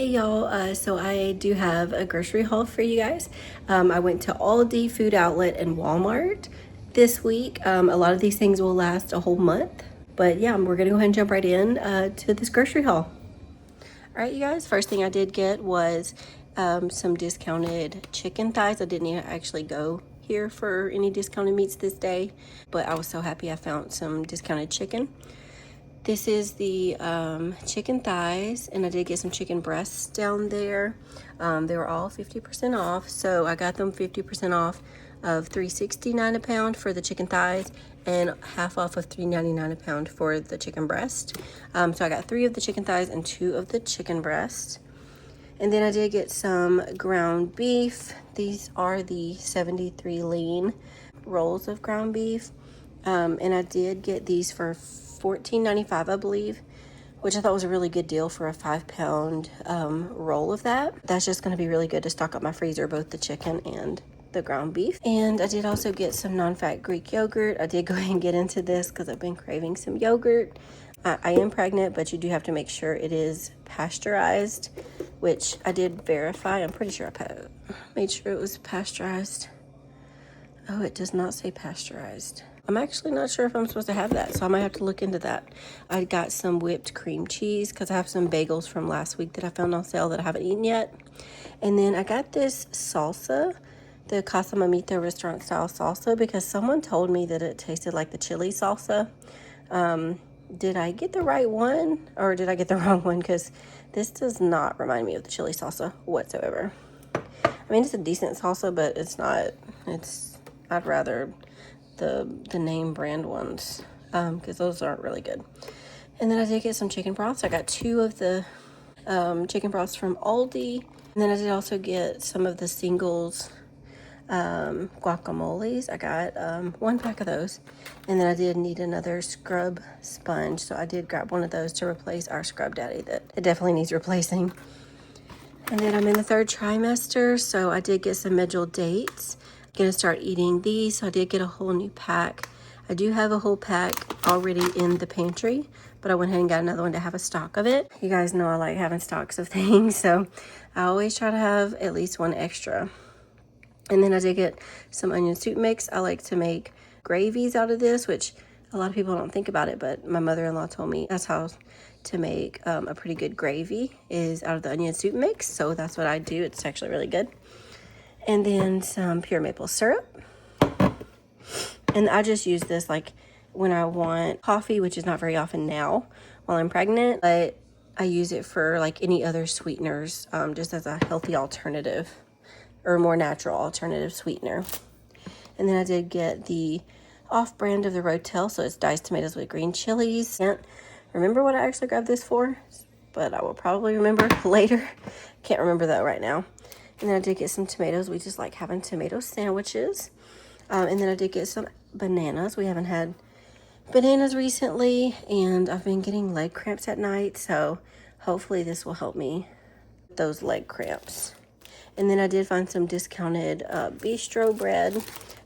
Hey y'all, so I do have a grocery haul for you guys. I went to Aldi, Food Outlet, and Walmart this week. A lot of these things will last a whole month, but yeah, we're gonna go ahead and jump right in to this grocery haul. All right, you guys, first thing I did get was some discounted chicken thighs. I didn't even actually go here for any discounted meats this day, but I was so happy I found some discounted chicken. This is the chicken thighs, and I did get some chicken breasts down there. They were all 50% off, so I got them 50% off of $3.69 a pound for the chicken thighs and half off of $3.99 a pound for the chicken breast. So I got 3 of the chicken thighs and 2 of the chicken breast. And then I did get some ground beef. These are the 73 lean rolls of ground beef. And I did get these for $14.95, I believe, which I thought was a really good deal for a 5-pound roll of that. That's just going to be really good to stock up my freezer, both the chicken and the ground beef. And I did also get some non-fat Greek yogurt. I did go ahead and get into this because I've been craving some yogurt. I am pregnant, but you do have to make sure it is pasteurized, which I did verify. I'm pretty sure I made sure it was pasteurized. Oh, it does not say pasteurized. I'm actually not sure if I'm supposed to have that, so I might have to look into that. I got some whipped cream cheese because I have some bagels from last week that I found on sale that I haven't eaten yet. And then I got this salsa, the Casa Mamita restaurant style salsa, because someone told me that it tasted like the chili salsa. Did I get the right one or did I get the wrong one? Because this does not remind me of the chili salsa whatsoever. I mean, it's a decent salsa, but it's not, I'd rather the name brand ones because those aren't really good. And then I did get some chicken broths. I got 2 of the chicken broths from Aldi. And then I did also get some of the singles guacamoles. I got 1 pack of those. And then I did need another scrub sponge, so I did grab one of those to replace our Scrub Daddy that it definitely needs replacing. And then I'm in the 3rd trimester, so I did get some medjool dates. I'm gonna start eating these, so I did get a whole new pack. I do have a whole pack already in the pantry, but I went ahead and got another one to have a stock of it. You guys know I like having stocks of things, so I always try to have at least 1 extra. And then I did get some onion soup mix. I like to make gravies out of this, which a lot of people don't think about it, but my mother-in-law told me that's how to make a pretty good gravy is out of the onion soup mix. So that's what I do. It's actually really good. And then some pure maple syrup. And I just use this like when I want coffee, which is not very often now while I'm pregnant, but I use it for like any other sweeteners, just as a healthy alternative or more natural alternative sweetener. And then I did get the off-brand of the Rotel, so it's diced tomatoes with green chilies. Can't remember what I actually grabbed this for, but I will probably remember later. Can't remember that right now. And then I did get some tomatoes. We just like having tomato sandwiches. And then I did get some bananas. We haven't had bananas recently, and I've been getting leg cramps at night, so hopefully this will help me with those leg cramps. And then I did find some discounted bistro bread.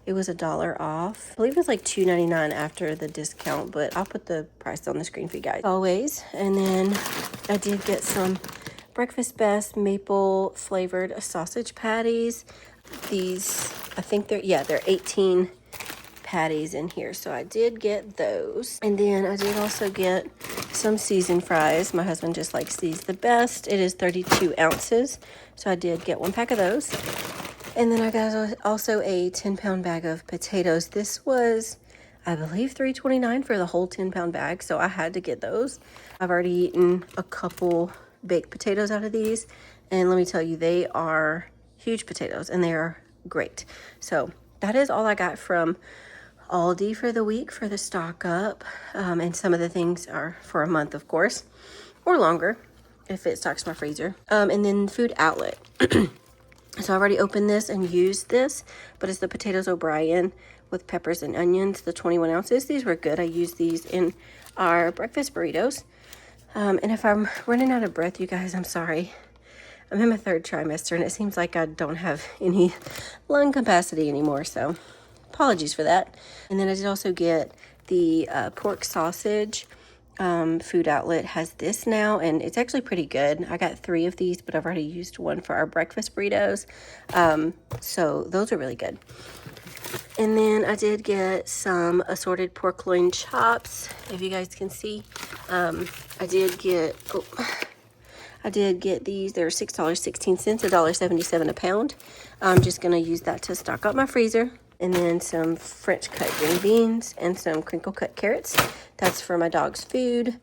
It was $1 off. I believe it was like $2.99 after the discount, but I'll put the price on the screen for you guys always. And then I did get some Breakfast Best maple flavored sausage patties. These, I think they're 18 patties in here, so I did get those. And then I did also get some seasoned fries. My husband just likes these the best. It is 32 ounces, so I did get 1 pack of those. And then I got also a 10-pound bag of potatoes. This was, I believe, $3.29 for the whole 10-pound bag, so I had to get those. I've already eaten a couple baked potatoes out of these, and let me tell you, they are huge potatoes and they are great. So that is all I got from Aldi for the week for the stock up, and some of the things are for a month, of course, or longer if it stocks my freezer. And then Food Outlet. So I already opened this and used this, but it's the potatoes O'Brien with peppers and onions, the 21 ounces. These were good. I used these in our breakfast burritos. And if I'm running out of breath, you guys, I'm sorry. I'm in my 3rd trimester, and it seems like I don't have any lung capacity anymore, so apologies for that. And then I did also get the pork sausage food outlet has this now, and it's actually pretty good. I got 3 of these, but I've already used one for our breakfast burritos. So those are really good. And then I did get some assorted pork loin chops, if you guys can see. I did get these. They're $6.16, $1.77 a pound. I'm just gonna use that to stock up my freezer. And then some French cut green beans and some crinkle cut carrots. That's for my dog's food.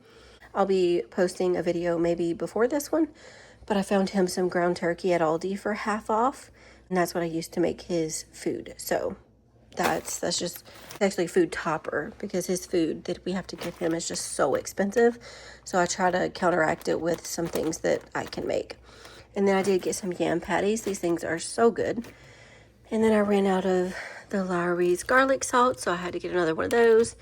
I'll be posting a video maybe before this one, but I found him some ground turkey at Aldi for half off, and that's what I used to make his food. So that's just actually food topper, because his food that we have to give him is just so expensive. So I try to counteract it with some things that I can make. And then I did get some yam patties. These things are so good. And then I ran out of the Lowry's garlic salt, so I had to get another one of those.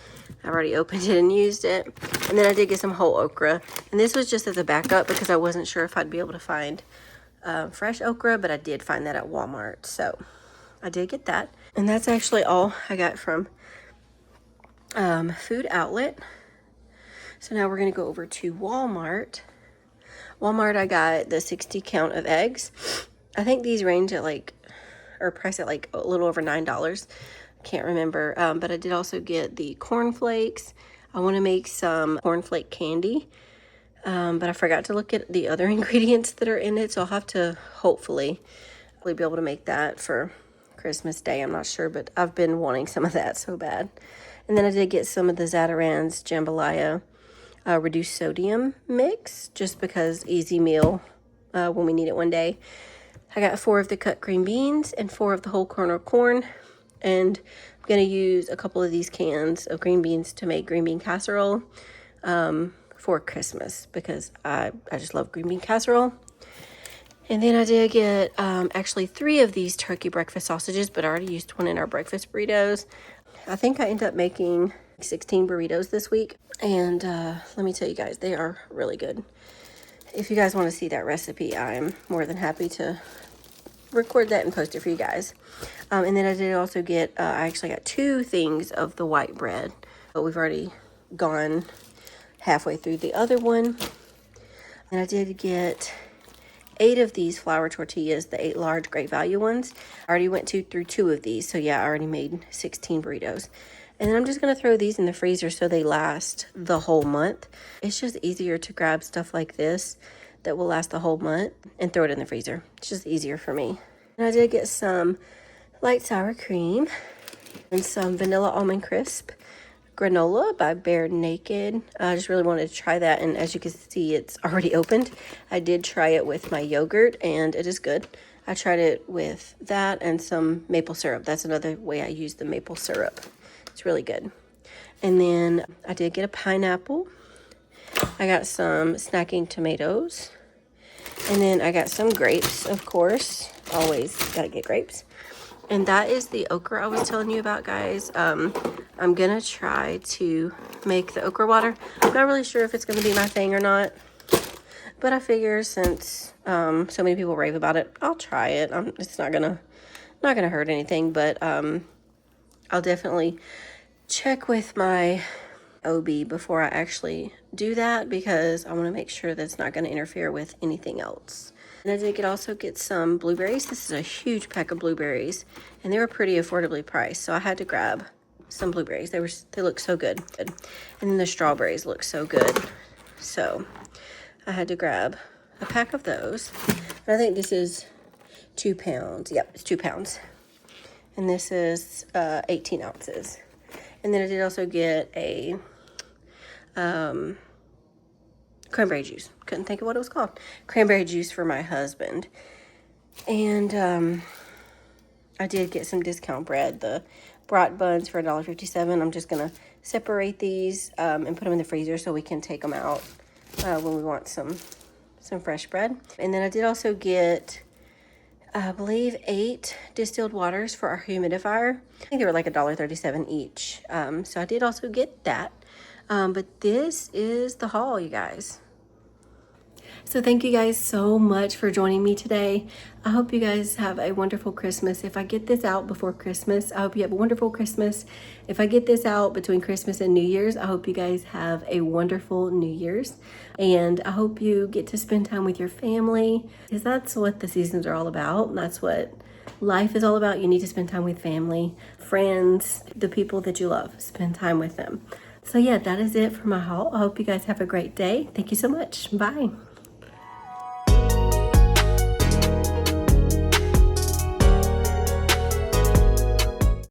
I've already opened it and used it. And then I did get some whole okra. And this was just as a backup because I wasn't sure if I'd be able to find fresh okra, but I did find that at Walmart. So I did get that. And that's actually all I got from Food Outlet. So now we're going to go over to Walmart. Walmart, I got the 60 count of eggs. I think these range at price at like a little over $9. Can't remember. But I did also get the cornflakes. I want to make some cornflake candy. But I forgot to look at the other ingredients that are in it. So I'll have to hopefully be able to make that for Christmas Day. I'm not sure, but I've been wanting some of that so bad. And then I did get some of the Zatarain's Jambalaya reduced sodium mix, just because easy meal when we need it one day. I got 4 of the cut green beans and 4 of the whole kernel corn. And I'm going to use a couple of these cans of green beans to make green bean casserole for Christmas, because I just love green bean casserole. And then I did get actually 3 of these turkey breakfast sausages, but I already used one in our breakfast burritos. I think I ended up making 16 burritos this week. And let me tell you guys, they are really good. If you guys want to see that recipe, I'm more than happy to record that and post it for you guys. And then I did also get, I actually got 2 things of the white bread, but we've already gone halfway through the other one. And I did get 8 of these flour tortillas, the 8 large great value ones. I already went through 2 of these, so yeah, I already made 16 burritos. And then I'm just going to throw these in the freezer so they last the whole month. It's just easier to grab stuff like this that will last the whole month and throw it in the freezer. It's just easier for me. And I did get some light sour cream and some vanilla almond crisp granola by Bare Naked. I just really wanted to try that, and as you can see, it's already opened. I did try it with my yogurt, and it is good. I tried it with that and some maple syrup. That's another way I use the maple syrup. It's really good. And then I did get a pineapple. I got some snacking tomatoes. And then I got some grapes, of course. Always gotta get grapes. And that is the okra I was telling you about, guys. I'm gonna try to make the okra water. I'm not really sure if it's gonna be my thing or not, but I figure since so many people rave about it, I'll try it. It's not gonna hurt anything, but I'll definitely check with my OB before I actually do that, because I want to make sure that it's not going to interfere with anything else. And I did also get some blueberries. This is a huge pack of blueberries, and they were pretty affordably priced, so I had to grab some blueberries. They look so good. And then the strawberries look so good, so I had to grab a pack of those. And I think this is 2 pounds. Yep, it's 2 pounds. And this is 18 ounces. And then I did also get a cranberry juice. Couldn't think of what it was called. Cranberry juice for my husband. And I did get some discount bread. The brat buns for $1.57. I'm just going to separate these and put them in the freezer so we can take them out when we want some fresh bread. And then I did also get, I believe, 8 distilled waters for our humidifier. I think they were like $1.37 each. So I did also get that. But this is the haul, you guys. So thank you guys so much for joining me today. I hope you guys have a wonderful Christmas. If I get this out before Christmas, I hope you have a wonderful Christmas. If I get this out between Christmas and New Year's, I hope you guys have a wonderful New Year's. And I hope you get to spend time with your family, because that's what the seasons are all about. That's what life is all about. You need to spend time with family, friends, the people that you love. Spend time with them. So yeah, that is it for my haul. I hope you guys have a great day. Thank you so much. Bye.